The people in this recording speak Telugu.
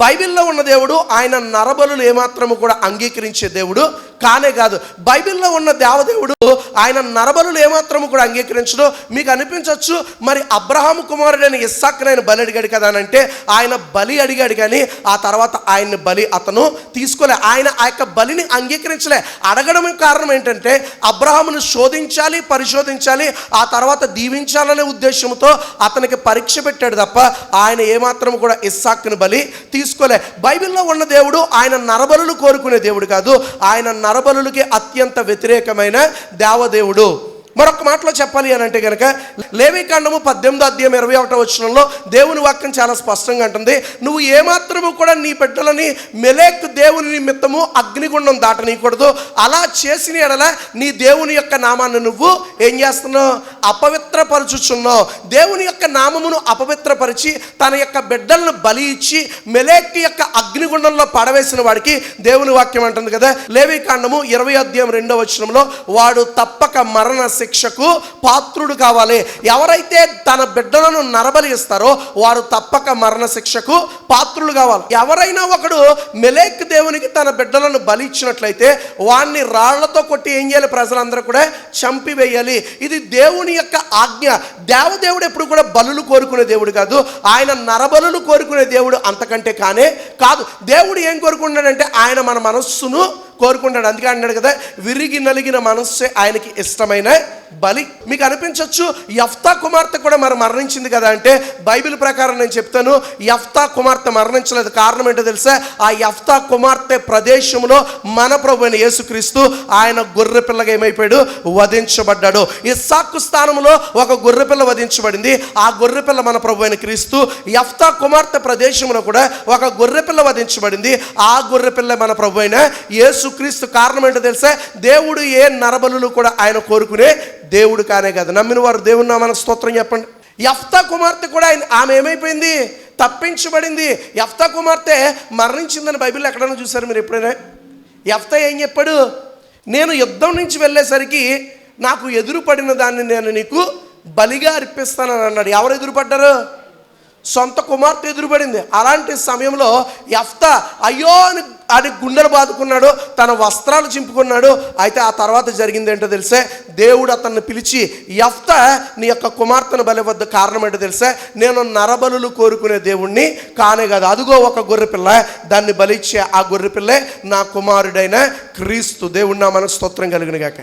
బైబిల్లో ఉన్న దేవుడు ఆయన నరబలులు ఏమాత్రము కూడా అంగీకరించే దేవుడు కానే కాదు. బైబిల్లో ఉన్న దేవదేవుడు ఆయన నరబలులు ఏమాత్రము కూడా అంగీకరించడు. మీకు అనిపించవచ్చు, మరి అబ్రహాము కుమారుడైన ఇస్సాక్ని ఆయన బలి అడిగాడు కదా అని అంటే, ఆయన బలి అడిగాడు కానీ ఆ తర్వాత ఆయన్ని బలి అతను తీసుకోలే. ఆయన ఆ యొక్క బలిని అంగీకరించలే. అడగడం కారణం ఏంటంటే, అబ్రహామును శోధించాలి, పరిశోధించాలి, ఆ తర్వాత దీవించాలనే ఉద్దేశంతో అతనికి పరీక్ష పెట్టాడు తప్ప ఆయన ఏమాత్రం కూడా ఇస్సాక్ని బలి తీసుకోలే. బైబిల్లో ఉన్న దేవుడు ఆయన నరబలులు కోరుకునే దేవుడు కాదు, ఆయన నరబలులకి అత్యంత వ్యతిరేకమైన దేవదేవుడు. మరొక మాటలో చెప్పాలి అని అంటే కనుక, లేవీకాండము 18:21 దేవుని వాక్యం చాలా స్పష్టంగా అంటుంది, నువ్వు ఏమాత్రము కూడా నీ బిడ్డలని మెలెక్ దేవుని నిమిత్తము అగ్నిగుండం దాటనీయకూడదు. అలా చేసిన ఎడల నీ దేవుని యొక్క నామాన్ని నువ్వు ఏం చేస్తున్నావు? అపవిత్రపరచుచున్నావు. దేవుని యొక్క నామమును అపవిత్రపరిచి తన యొక్క బిడ్డలను బలి ఇచ్చి మెలెక్ యొక్క అగ్నిగుండంలో పడవేసిన వాడికి దేవుని వాక్యం అంటుంది కదా, లేవీకాండము 20:2 వాడు తప్పక మరణ శిక్షకు పాత్రుడు కావాలి. ఎవరైతే తన బిడ్డలను నరబలి ఇస్తారో వారు తప్పక మరణ శిక్షకు పాత్రులు కావాలి. ఎవరైనా ఒకడు మెలెక్ దేవునికి తన బిడ్డలను బలి ఇచ్చినట్లయితే వాడిని రాళ్లతో కొట్టి ఏం చేయాలి? ప్రజలందరూ కూడా చంపివేయాలి. ఇది దేవుని యొక్క ఆజ్ఞ. దేవదేవుడు ఎప్పుడు కూడా బలులు కోరుకునే దేవుడు కాదు, ఆయన నరబలులు కోరుకునే దేవుడు అంతకంటే కానే కాదు. దేవుడు ఏం కోరుకున్నాడంటే, ఆయన మన మనస్సును కోరుకుంటాడు. అందుకే అన్నాడు కదా, విరిగి నలిగిన మనస్సే ఆయనకి ఇష్టమైన బలి. మీకు అనిపించవచ్చు, యెఫ్తా కుమార్తె కూడా మరి మరణించింది కదా అంటే, బైబిల్ ప్రకారం నేను చెప్తాను, యెఫ్తా కుమార్తె మరణించలేదు. కారణం ఏంటో తెలుసా? ఆ యెఫ్తా కుమార్తె ప్రదేశంలో మన ప్రభు అయిన యేసుక్రీస్తు ఆయన గొర్రె పిల్లగా ఏమైపోయాడు? వధించబడ్డాడు. ఇస్సాకు స్థానంలో ఒక గొర్రె పిల్ల వధించబడింది. ఆ గొర్రె పిల్ల మన ప్రభు అయిన క్రీస్తు. యెఫ్తా కుమార్తె ప్రదేశంలో కూడా ఒక గొర్రె పిల్ల వధించబడింది. ఆ గొర్రె పిల్ల మన ప్రభు అయిన యేసు క్రీస్తు. కారణం ఏంటో తెలుసా? దేవుడు ఏ నరబలులు కూడా ఆయన కోరుకునే దేవుడు కానే కాదు. నమ్మిన వారు దేవుని నామానికి స్తోత్రం చెప్పండి. యెఫ్తా కుమార్తె కూడా ఆమె ఏమైపోయింది? తప్పించబడింది. యెఫ్తా కుమార్తె మరణించిందని బైబిల్లో ఎక్కడైనా చూసారు మీరు ఎప్పుడైనా? యెఫ్తా ఏం చెప్పాడు? నేను యుద్ధం నుంచి వెళ్ళేసరికి నాకు ఎదురుపడిన దాన్ని నేను నీకు బలిగా అర్పిస్తానని అన్నాడు. ఎవరు ఎదురుపడ్డారు? సొంత కుమార్తె ఎదురుపడింది. అలాంటి సమయంలో యెఫ్తా అయ్యో అని గుండెలు బాదుకున్నాడు, తన వస్త్రాలు చింపుకున్నాడు. అయితే ఆ తర్వాత జరిగింది ఏంటో తెలిసే, దేవుడు అతన్ని పిలిచి, యెఫ్తా నీ యొక్క కుమార్తెను బలివద్దు. కారణం ఏంటో తెలిసే, నేను నరబలులు కోరుకునే దేవుణ్ణి కానే కాదు. అదిగో ఒక గొర్రెపిల్ల, దాన్ని బలిచ్చే ఆ గొర్రెపిల్లే నా కుమారుడైన క్రీస్తు. దేవుడు నా మనకు స్తోత్రం కలుగును గాక.